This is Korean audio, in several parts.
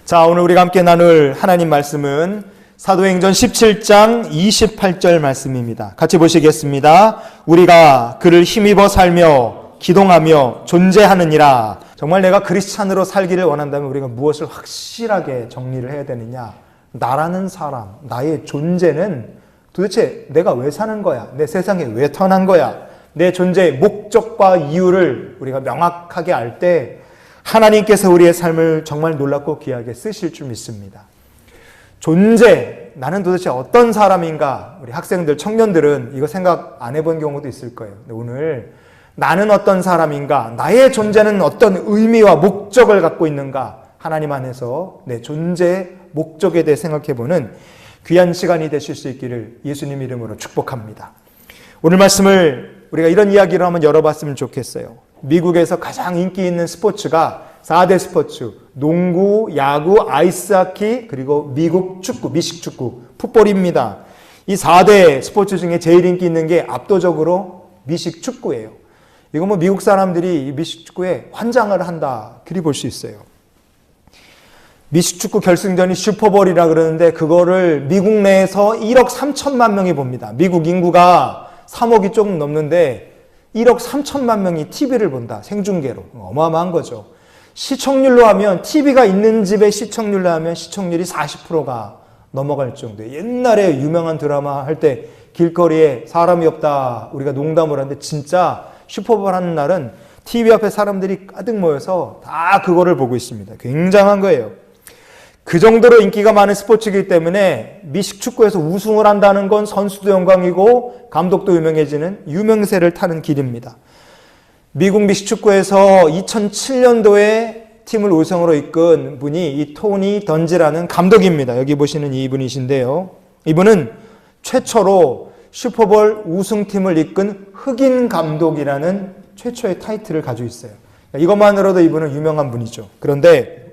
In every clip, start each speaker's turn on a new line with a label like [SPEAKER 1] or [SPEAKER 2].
[SPEAKER 1] 자, 오늘 우리가 함께 나눌 하나님 말씀은 사도행전 17장 28절 말씀입니다. 같이 보시겠습니다. 우리가 그를 힘입어 살며 기동하며 존재하느니라. 정말 내가 크리스찬으로 살기를 원한다면 우리가 무엇을 확실하게 정리를 해야 되느냐? 나라는 사람, 나의 존재는 도대체 내가 왜 사는 거야? 내 세상에 왜 태어난 거야? 내 존재의 목적과 이유를 우리가 명확하게 알 때 하나님께서 우리의 삶을 정말 놀랍고 귀하게 쓰실 줄 믿습니다. 존재, 나는 도대체 어떤 사람인가? 우리 학생들, 청년들은 이거 생각 안 해본 경우도 있을 거예요. 근데 오늘 나는 어떤 사람인가? 나의 존재는 어떤 의미와 목적을 갖고 있는가? 하나님 안에서 내 존재의 목적에 대해 생각해보는 귀한 시간이 되실 수 있기를 예수님 이름으로 축복합니다. 오늘 말씀을 우리가 이런 이야기를 한번 열어봤으면 좋겠어요. 미국에서 가장 인기 있는 스포츠가 4대 스포츠, 농구, 야구, 아이스하키, 그리고 미국 축구, 미식축구, 풋볼입니다. 이 4대 스포츠 중에 제일 인기 있는 게 압도적으로 미식축구예요. 이거 뭐 미국 사람들이 이 미식축구에 환장을 한다, 그리 볼 수 있어요. 미식축구 결승전이 슈퍼볼이라 그러는데 그거를 미국 내에서 1억 3천만 명이 봅니다. 미국 인구가 3억이 조금 넘는데 1억 3천만 명이 TV를 본다. 생중계로. 어마어마한 거죠. 시청률로 하면 TV가 있는 집의 시청률로 하면 시청률이 40%가 넘어갈 정도예요. 옛날에 유명한 드라마 할 때 길거리에 사람이 없다 우리가 농담을 하는데 진짜 슈퍼볼 하는 날은 TV 앞에 사람들이 가득 모여서 다 그거를 보고 있습니다. 굉장한 거예요. 그 정도로 인기가 많은 스포츠이기 때문에 미식축구에서 우승을 한다는 건 선수도 영광이고 감독도 유명해지는 유명세를 타는 길입니다. 미국 미식축구에서 2007년도에 팀을 우승으로 이끈 분이 이 토니 던지라는 감독입니다. 여기 보시는 이분이신데요. 이분은 최초로 슈퍼볼 우승팀을 이끈 흑인 감독이라는 최초의 타이틀을 가지고 있어요. 이것만으로도 이분은 유명한 분이죠. 그런데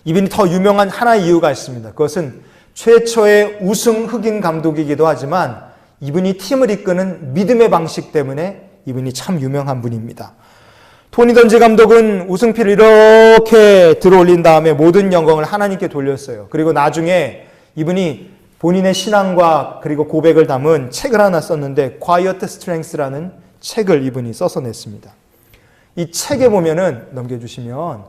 [SPEAKER 1] 이분이 더 유명한 하나의 이유가 있습니다. 그것은 최초의 우승 흑인 감독이기도 하지만 이분이 팀을 이끄는 믿음의 방식 때문에 이분이 참 유명한 분입니다. 토니 던지 감독은 우승피를 이렇게 들어올린 다음에 모든 영광을 하나님께 돌렸어요. 그리고 나중에 이분이 본인의 신앙과 그리고 고백을 담은 책을 하나 썼는데 Quiet Strength라는 책을 이분이 써서 냈습니다. 이 책에 보면은 넘겨주시면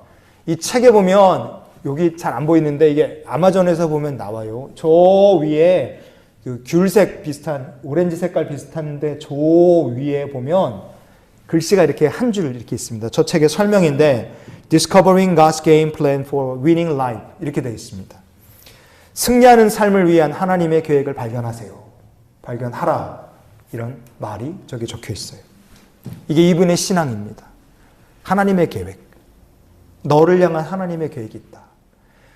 [SPEAKER 1] 이 책에 보면 여기 잘 안 보이는데 이게 아마존에서 보면 나와요. 저 위에 그 귤색 비슷한 오렌지 색깔 비슷한데 저 위에 보면 글씨가 이렇게 한 줄 이렇게 있습니다. 저 책의 설명인데 Discovering God's Game Plan for Winning Life 이렇게 되어 있습니다. 승리하는 삶을 위한 하나님의 계획을 발견하세요. 발견하라. 이런 말이 저기 적혀 있어요. 이게 이분의 신앙입니다. 하나님의 계획. 너를 향한 하나님의 계획이 있다.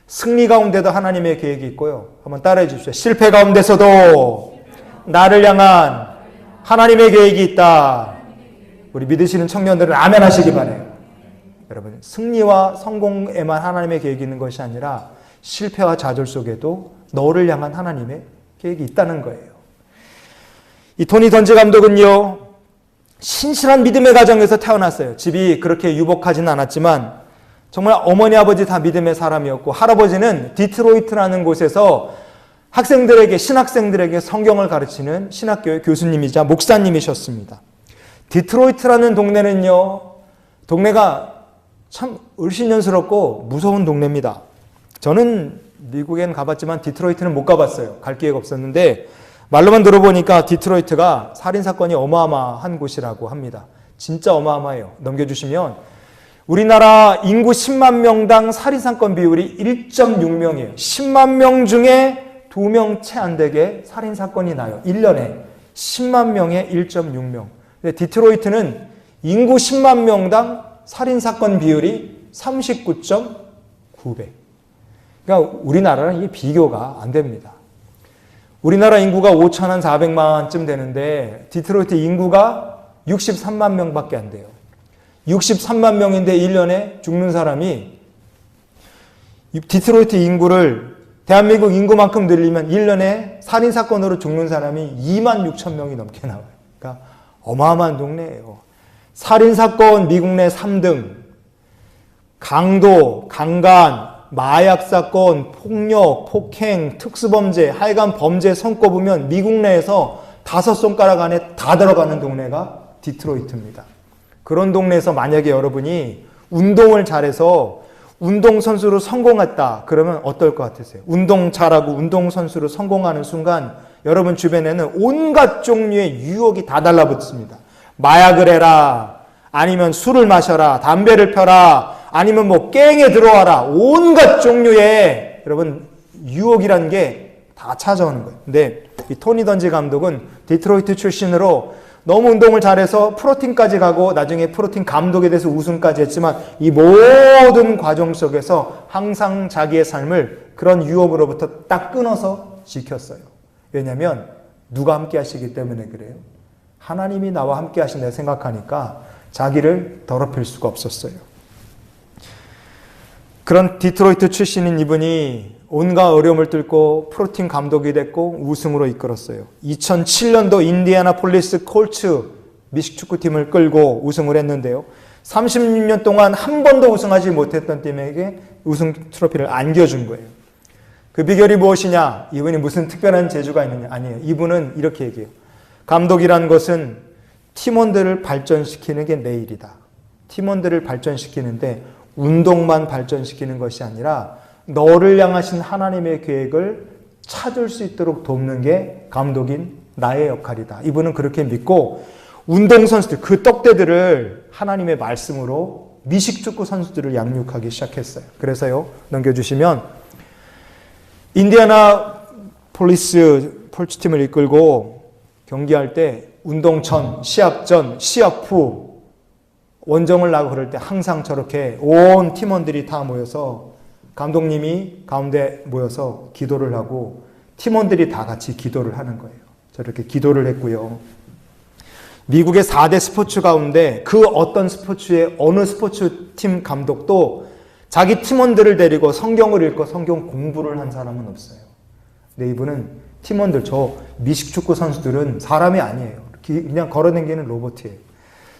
[SPEAKER 1] 승리 가운데도 하나님의 계획이 있고요. 한번 따라해 주십시오. 실패 가운데서도 나를 향한 하나님의 계획이 있다. 우리 믿으시는 청년들은 아멘 하시기 바라요. 여러분, 승리와 성공에만 하나님의 계획이 있는 것이 아니라 실패와 좌절 속에도 너를 향한 하나님의 계획이 있다는 거예요. 이 토니 던지 감독은요, 신실한 믿음의 가정에서 태어났어요. 집이 그렇게 유복하지는 않았지만 정말 어머니 아버지 다 믿음의 사람이었고 할아버지는 디트로이트라는 곳에서 학생들에게 신학생들에게 성경을 가르치는 신학교의 교수님이자 목사님이셨습니다. 디트로이트라는 동네는요, 동네가 참 을신년스럽고 무서운 동네입니다. 저는 미국엔 가봤지만 디트로이트는 못 가봤어요. 갈 기회가 없었는데 말로만 들어보니까 디트로이트가 살인사건이 어마어마한 곳이라고 합니다. 진짜 어마어마해요. 넘겨주시면 우리나라 인구 10만 명당 살인사건 비율이 1.6명이에요. 10만 명 중에 2명 채 안 되게 살인사건이 나요. 1년에 10만 명에 1.6명. 근데 디트로이트는 인구 10만 명당 살인사건 비율이 39.9배. 그러니까 우리나라랑 이게 비교가 안 됩니다. 우리나라 인구가 5,400만쯤 되는데 디트로이트 인구가 63만 명밖에 안 돼요. 63만 명인데 1년에 죽는 사람이 디트로이트 인구를 대한민국 인구만큼 늘리면 1년에 살인사건으로 죽는 사람이 2만 6천 명이 넘게 나와요. 그러니까 어마어마한 동네예요. 살인사건 미국 내 3등, 강도, 강간, 마약 사건, 폭력, 폭행, 특수범죄, 하여간 범죄 손꼽으면 미국 내에서 5손가락 안에 다 들어가는 동네가 디트로이트입니다. 그런 동네에서 만약에 여러분이 운동을 잘해서 운동선수로 성공했다. 그러면 어떨 것 같으세요? 운동 잘하고 운동선수로 성공하는 순간 여러분 주변에는 온갖 종류의 유혹이 다 달라붙습니다. 마약을 해라. 아니면 술을 마셔라. 담배를 펴라. 아니면 뭐 갱에 들어와라. 온갖 종류의 여러분 유혹이라는 게 다 찾아오는 거예요. 근데 이 토니 던지 감독은 디트로이트 출신으로 너무 운동을 잘해서 프로팀까지 가고 나중에 프로팀 감독에 대해서 우승까지 했지만 이 모든 과정 속에서 항상 자기의 삶을 그런 유혹으로부터 딱 끊어서 지켰어요. 왜냐하면 누가 함께 하시기 때문에 그래요. 하나님이 나와 함께 하신다 생각하니까 자기를 더럽힐 수가 없었어요. 그런 디트로이트 출신인 이분이 온갖 어려움을 뚫고 프로팀 감독이 됐고 우승으로 이끌었어요. 2007년도 인디애나폴리스 콜츠 미식축구팀을 끌고 우승을 했는데요. 36년 동안 한 번도 우승하지 못했던 팀에게 우승 트로피를 안겨준 거예요. 그 비결이 무엇이냐? 이분이 무슨 특별한 재주가 있느냐? 아니에요. 이분은 이렇게 얘기해요. 감독이란 것은 팀원들을 발전시키는 게 내 일이다. 팀원들을 발전시키는데 운동만 발전시키는 것이 아니라 너를 향하신 하나님의 계획을 찾을 수 있도록 돕는 게 감독인 나의 역할이다. 이분은 그렇게 믿고 운동선수들, 그 떡대들을 하나님의 말씀으로 미식축구 선수들을 양육하기 시작했어요. 그래서요, 넘겨주시면 인디애나폴리스 폴츠팀을 이끌고 경기할 때 운동 전, 시합 전, 시합 후 원정을 나고 그럴 때 항상 저렇게 온 팀원들이 다 모여서 감독님이 가운데 모여서 기도를 하고 팀원들이 다 같이 기도를 하는 거예요. 저렇게 기도를 했고요. 미국의 4대 스포츠 가운데 그 어떤 스포츠의 어느 스포츠팀 감독도 자기 팀원들을 데리고 성경을 읽고 성경 공부를 한 사람은 없어요. 근데 이분은 팀원들, 저 미식축구 선수들은 사람이 아니에요. 그냥 걸어다니는 로봇이에요.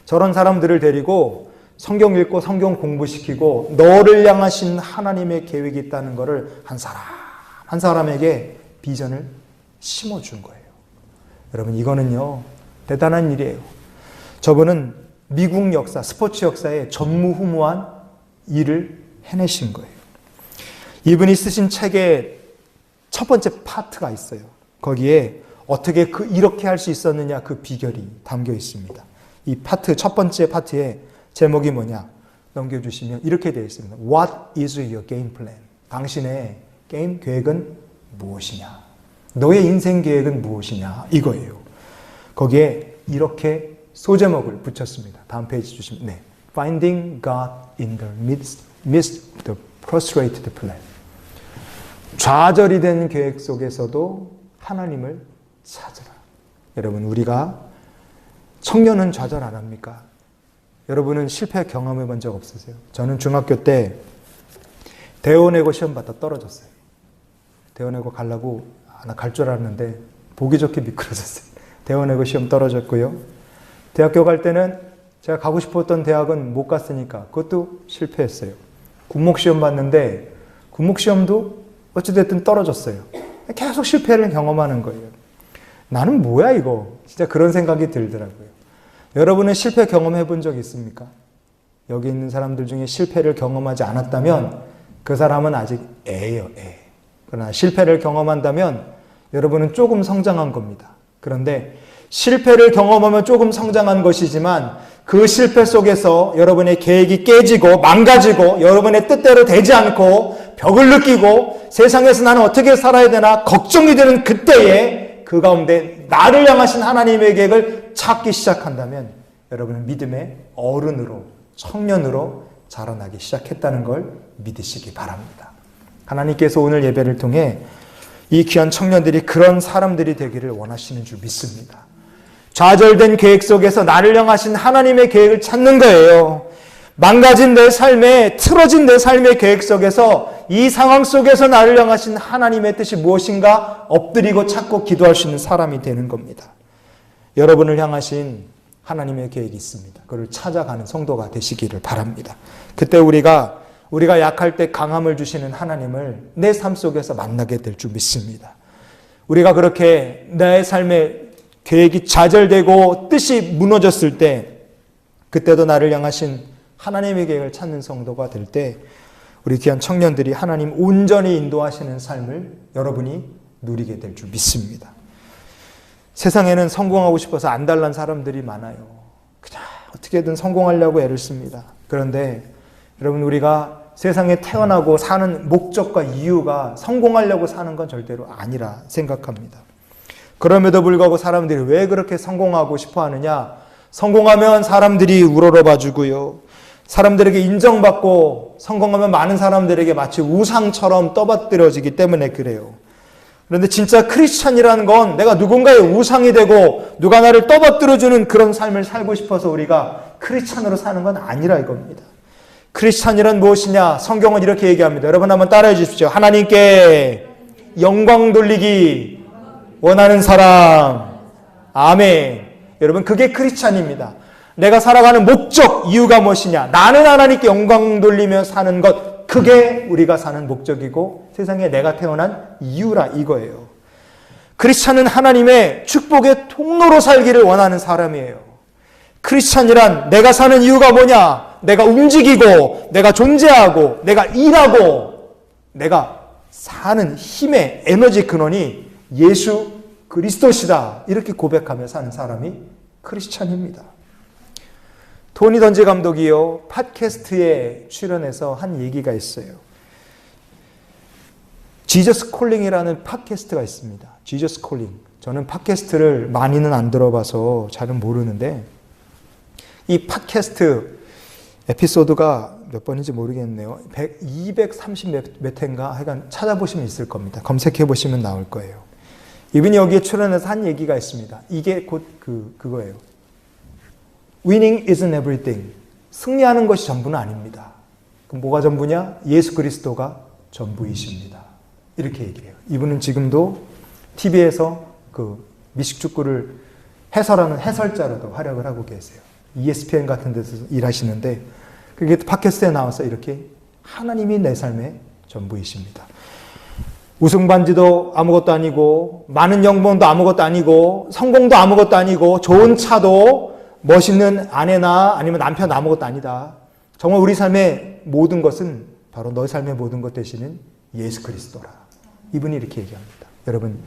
[SPEAKER 1] 저런 사람들을 데리고 성경 읽고 성경 공부시키고 너를 향하신 하나님의 계획이 있다는 것을 한 사람에게 비전을 심어준 거예요. 여러분 이거는요 대단한 일이에요. 저분은 미국 역사, 스포츠 역사에 전무후무한 일을 해내신 거예요. 이분이 쓰신 책에 첫 번째 파트가 있어요. 거기에 어떻게 이렇게 할 수 있었느냐 그 비결이 담겨 있습니다. 이 파트, 첫 번째 파트에 제목이 뭐냐 넘겨주시면 이렇게 되어 있습니다. What is your game plan? 당신의 게임 계획은 무엇이냐? 너의 인생 계획은 무엇이냐? 이거예요. 거기에 이렇게 소제목을 붙였습니다. 다음 페이지 주시면 네. Finding God in the midst of the frustrated plan. 좌절이 된 계획 속에서도 하나님을 찾으라. 여러분 우리가 청년은 좌절 안 합니까? 여러분은 실패 경험해 본 적 없으세요? 저는 중학교 때 대원외고 시험 봤다 떨어졌어요. 대원외고 가려고 나 갈 줄 알았는데 보기 좋게 미끄러졌어요. 대원외고 시험 떨어졌고요. 대학교 갈 때는 제가 가고 싶었던 대학은 못 갔으니까 그것도 실패했어요. 군목시험 봤는데 군목시험도 어찌됐든 떨어졌어요. 계속 실패를 경험하는 거예요. 나는 뭐야 이거? 진짜 그런 생각이 들더라고요. 여러분은 실패 경험해 본 적 있습니까? 여기 있는 사람들 중에 실패를 경험하지 않았다면 그 사람은 아직 애예요, 애. 그러나 실패를 경험한다면 여러분은 조금 성장한 겁니다. 그런데 실패를 경험하면 조금 성장한 것이지만 그 실패 속에서 여러분의 계획이 깨지고 망가지고 여러분의 뜻대로 되지 않고 벽을 느끼고 세상에서 나는 어떻게 살아야 되나 걱정이 되는 그때에 그 가운데 나를 향하신 하나님의 계획을 찾기 시작한다면 여러분은 믿음의 어른으로 청년으로 자라나기 시작했다는 걸 믿으시기 바랍니다. 하나님께서 오늘 예배를 통해 이 귀한 청년들이 그런 사람들이 되기를 원하시는 줄 믿습니다. 좌절된 계획 속에서 나를 향하신 하나님의 계획을 찾는 거예요. 망가진 내 삶에, 틀어진 내 삶의 계획 속에서 이 상황 속에서 나를 향하신 하나님의 뜻이 무엇인가 엎드리고 찾고 기도할 수 있는 사람이 되는 겁니다. 여러분을 향하신 하나님의 계획이 있습니다. 그걸 찾아가는 성도가 되시기를 바랍니다. 그때 우리가 우리가 약할 때 강함을 주시는 하나님을 내 삶 속에서 만나게 될 줄 믿습니다. 우리가 그렇게 내 삶의 계획이 좌절되고 뜻이 무너졌을 때, 그때도 나를 향하신 하나님의 계획을 찾는 성도가 될 때 우리 귀한 청년들이 하나님 온전히 인도하시는 삶을 여러분이 누리게 될 줄 믿습니다. 세상에는 성공하고 싶어서 안달난 사람들이 많아요. 그냥 어떻게든 성공하려고 애를 씁니다. 그런데 여러분, 우리가 세상에 태어나고 사는 목적과 이유가 성공하려고 사는 건 절대로 아니라 생각합니다. 그럼에도 불구하고 사람들이 왜 그렇게 성공하고 싶어 하느냐? 성공하면 사람들이 우러러봐 주고요. 사람들에게 인정받고 성공하면 많은 사람들에게 마치 우상처럼 떠받들어지기 때문에 그래요. 그런데 진짜 크리스찬이라는 건 내가 누군가의 우상이 되고 누가 나를 떠받들어주는 그런 삶을 살고 싶어서 우리가 크리스찬으로 사는 건 아니라 이겁니다. 크리스찬이란 무엇이냐? 성경은 이렇게 얘기합니다. 여러분 한번 따라해 주십시오. 하나님께 영광 돌리기 원하는 사람. 아멘. 여러분, 그게 크리스찬입니다. 내가 살아가는 목적, 이유가 무엇이냐? 나는 하나님께 영광 돌리며 사는 것, 그게 우리가 사는 목적이고 세상에 내가 태어난 이유라 이거예요. 크리스찬은 하나님의 축복의 통로로 살기를 원하는 사람이에요. 크리스찬이란 내가 사는 이유가 뭐냐? 내가 움직이고 내가 존재하고 내가 일하고 내가 사는 힘의 에너지 근원이 예수 그리스도시다, 이렇게 고백하며 사는 사람이 크리스찬입니다. 토니 던지 감독이요, 팟캐스트에 출연해서 한 얘기가 있어요. 지저스 콜링이라는 팟캐스트가 있습니다. 지저스 콜링. 저는 팟캐스트를 많이는 안 들어봐서 잘은 모르는데 이 팟캐스트 에피소드가 몇 번인지 모르겠네요. 230 몇 회인가 하여간 찾아보시면 있을 겁니다. 검색해 보시면 나올 거예요. 이분이 여기에 출연해서 한 얘기가 있습니다. 이게 곧 그거예요. Winning isn't everything. 승리하는 것이 전부는 아닙니다. 그럼 뭐가 전부냐? 예수 그리스도가 전부이십니다. 이렇게 얘기해요. 이분은 지금도 TV에서 그 미식축구를 해설하는 해설자로도 활약을 하고 계세요. ESPN 같은 데서 일하시는데 그게 팟캐스트에 나와서 이렇게 하나님이 내 삶의 전부이십니다. 우승 반지도 아무것도 아니고 많은 연봉도 아무것도 아니고 성공도 아무것도 아니고 좋은 차도 멋있는 아내나 아니면 남편 아무것도 아니다. 정말 우리 삶의 모든 것은 바로 너의 삶의 모든 것 되시는 예수 그리스도라. 이분이 이렇게 얘기합니다. 여러분,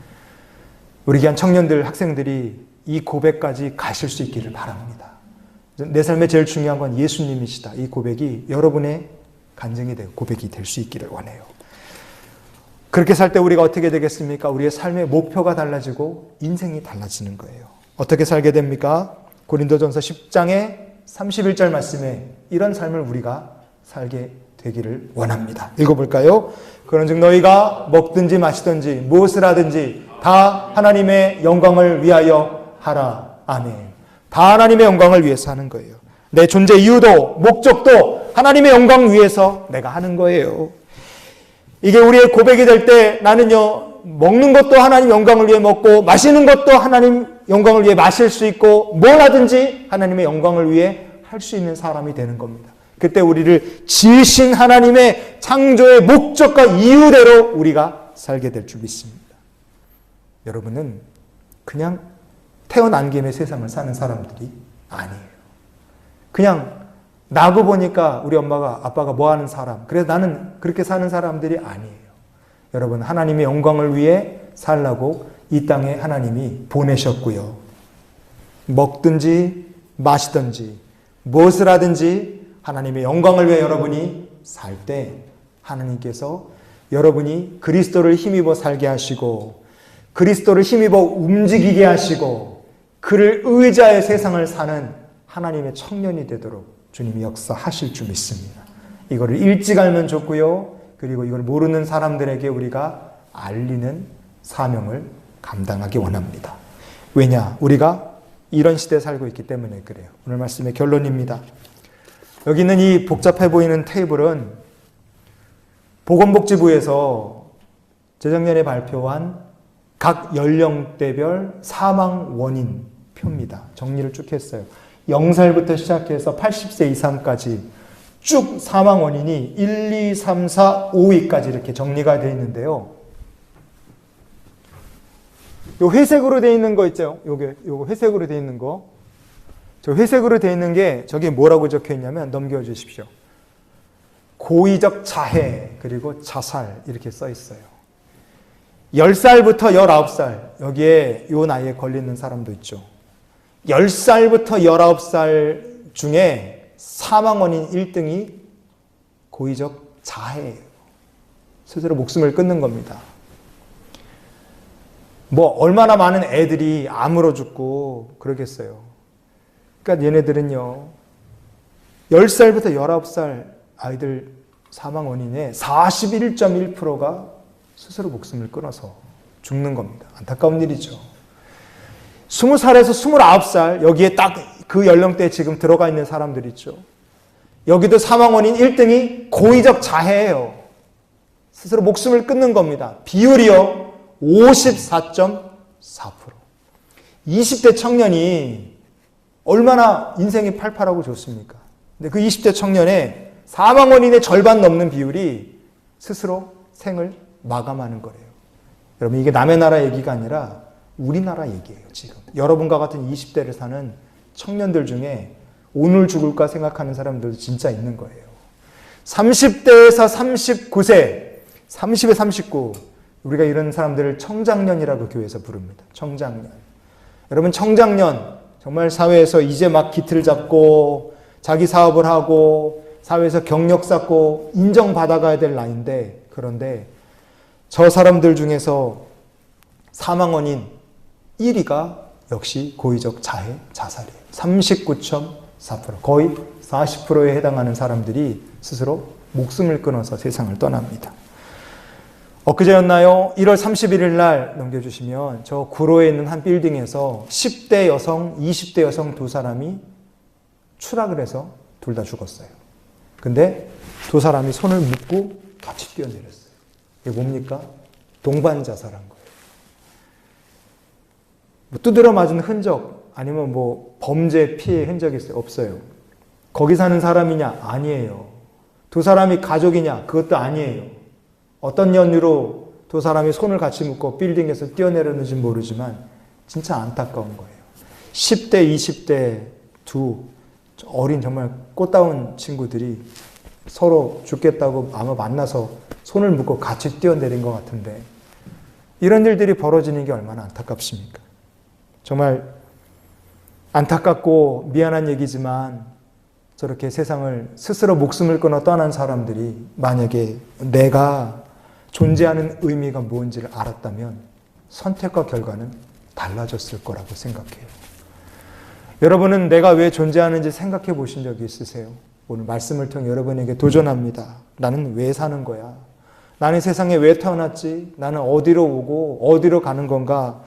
[SPEAKER 1] 우리 귀한 청년들, 학생들이 이 고백까지 가실 수 있기를 바랍니다. 내 삶에 제일 중요한 건 예수님이시다. 이 고백이 여러분의 간증이 되고 고백이 될 수 있기를 원해요. 그렇게 살 때 우리가 어떻게 되겠습니까? 우리의 삶의 목표가 달라지고 인생이 달라지는 거예요. 어떻게 살게 됩니까? 고린도전서 10장의 31절 말씀에 이런 삶을 우리가 살게 되기를 원합니다. 읽어볼까요? 그런즉 너희가 먹든지 마시든지 무엇을 하든지 다 하나님의 영광을 위하여 하라. 아멘. 다 하나님의 영광을 위해서 하는 거예요. 내 존재 이유도 목적도 하나님의 영광 위해서 내가 하는 거예요. 이게 우리의 고백이 될 때 나는요, 먹는 것도 하나님 영광을 위해 먹고 마시는 것도 하나님 영광을 위해 마실 수 있고 뭘 하든지 하나님의 영광을 위해 할 수 있는 사람이 되는 겁니다. 그때 우리를 지으신 하나님의 창조의 목적과 이유대로 우리가 살게 될 줄 믿습니다. 여러분은 그냥 태어난 김에 세상을 사는 사람들이 아니에요. 그냥 나고 보니까 우리 엄마가 아빠가 뭐 하는 사람, 그래서 나는 그렇게 사는 사람들이 아니에요. 여러분, 하나님의 영광을 위해 살라고 이 땅에 하나님이 보내셨고요. 먹든지 마시든지 무엇을 하든지 하나님의 영광을 위해 여러분이 살 때 하나님께서 여러분이 그리스도를 힘입어 살게 하시고 그리스도를 힘입어 움직이게 하시고 그를 의지하여 세상을 사는 하나님의 청년이 되도록 주님이 역사하실 줄 믿습니다. 이거를 일찍 알면 좋고요. 그리고 이걸 모르는 사람들에게 우리가 알리는 사명을 감당하기 원합니다. 왜냐? 우리가 이런 시대에 살고 있기 때문에 그래요. 오늘 말씀의 결론입니다. 여기 있는 이 복잡해 보이는 테이블은 보건복지부에서 재작년에 발표한 각 연령대별 사망 원인 표입니다. 정리를 쭉 했어요. 0살부터 시작해서 80세 이상까지 쭉 사망 원인이 1, 2, 3, 4, 5위까지 이렇게 정리가 되어 있는데요. 요 회색으로 되어 있는 거 있죠? 요거 회색으로 되어 있는 거. 저 회색으로 되어 있는 게 저게 뭐라고 적혀 있냐면 넘겨주십시오. 고의적 자해 그리고 자살 이렇게 써 있어요. 10살부터 19살 여기에 요 나이에 걸리는 사람도 있죠. 10살부터 19살 중에 사망 원인 1등이 고의적 자해예요. 스스로 목숨을 끊는 겁니다. 뭐 얼마나 많은 애들이 암으로 죽고 그러겠어요. 그러니까 얘네들은요. 10살부터 19살 아이들 사망 원인의 41.1%가 스스로 목숨을 끊어서 죽는 겁니다. 안타까운 일이죠. 20살에서 29살 여기에 딱 그 연령대에 지금 들어가 있는 사람들 있죠. 여기도 사망 원인 1등이 고의적 자해예요. 스스로 목숨을 끊는 겁니다. 비율이요. 54.4%. 20대 청년이 얼마나 인생이 팔팔하고 좋습니까? 근데 그 20대 청년의 사망 원인의 절반 넘는 비율이 스스로 생을 마감하는 거래요. 여러분 이게 남의 나라 얘기가 아니라 우리나라 얘기예요. 지금 여러분과 같은 20대를 사는 청년들 중에 오늘 죽을까 생각하는 사람들도 진짜 있는 거예요. 30대에서 39세, 30에 39 우리가 이런 사람들을 청장년이라고 교회에서 부릅니다. 청장년. 여러분 청장년 정말 사회에서 이제 막 기틀 잡고 자기 사업을 하고 사회에서 경력 쌓고 인정받아가야 될 나이인데 그런데 저 사람들 중에서 사망 원인 1위가 역시 고의적 자해, 자살이에요. 39.4%. 거의 40%에 해당하는 사람들이 스스로 목숨을 끊어서 세상을 떠납니다. 엊그제였나요? 1월 31일 날 넘겨주시면 저 구로에 있는 한 빌딩에서 10대 여성, 20대 여성 두 사람이 추락을 해서 둘 다 죽었어요. 근데 두 사람이 손을 묶고 같이 뛰어내렸어요. 이게 뭡니까? 동반 자살한 거예요. 뭐 두드려 맞은 흔적 아니면 뭐 범죄 피해 흔적이 있어요? 없어요. 거기 사는 사람이냐? 아니에요. 두 사람이 가족이냐? 그것도 아니에요. 어떤 연유로 두 사람이 손을 같이 묶고 빌딩에서 뛰어내렸는지 모르지만 진짜 안타까운 거예요. 10대, 20대 두 어린 정말 꽃다운 친구들이 서로 죽겠다고 아마 만나서 손을 묶고 같이 뛰어내린 것 같은데 이런 일들이 벌어지는 게 얼마나 안타깝습니까? 정말 안타깝고 미안한 얘기지만 저렇게 세상을 스스로 목숨을 끊어 떠난 사람들이 만약에 내가 존재하는 의미가 뭔지를 알았다면 선택과 결과는 달라졌을 거라고 생각해요. 여러분은 내가 왜 존재하는지 생각해 보신 적이 있으세요? 오늘 말씀을 통해 여러분에게 도전합니다. 나는 왜 사는 거야? 나는 세상에 왜 태어났지? 나는 어디로 오고 어디로 가는 건가?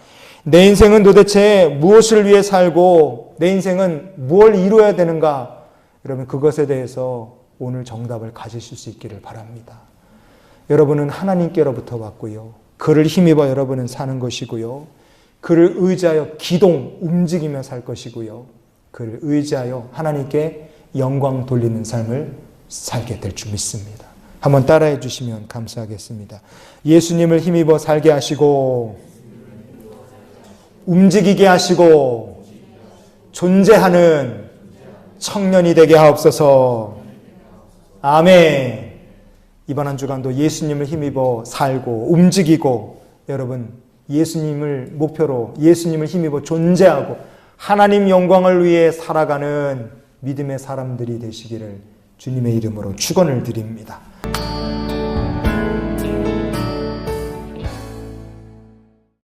[SPEAKER 1] 내 인생은 도대체 무엇을 위해 살고 내 인생은 무엇을 이루어야 되는가? 여러분 그것에 대해서 오늘 정답을 가지실 수 있기를 바랍니다. 여러분은 하나님께로부터 왔고요. 그를 힘입어 여러분은 사는 것이고요. 그를 의지하여 기동, 움직이며 살 것이고요. 그를 의지하여 하나님께 영광 돌리는 삶을 살게 될 줄 믿습니다. 한번 따라해 주시면 감사하겠습니다. 예수님을 힘입어 살게 하시고 움직이게 하시고 존재하는 청년이 되게 하옵소서. 아멘. 이번 한 주간도 예수님을 힘입어 살고 움직이고 여러분 예수님을 목표로 예수님을 힘입어 존재하고 하나님 영광을 위해 살아가는 믿음의 사람들이 되시기를 주님의 이름으로 축원을 드립니다.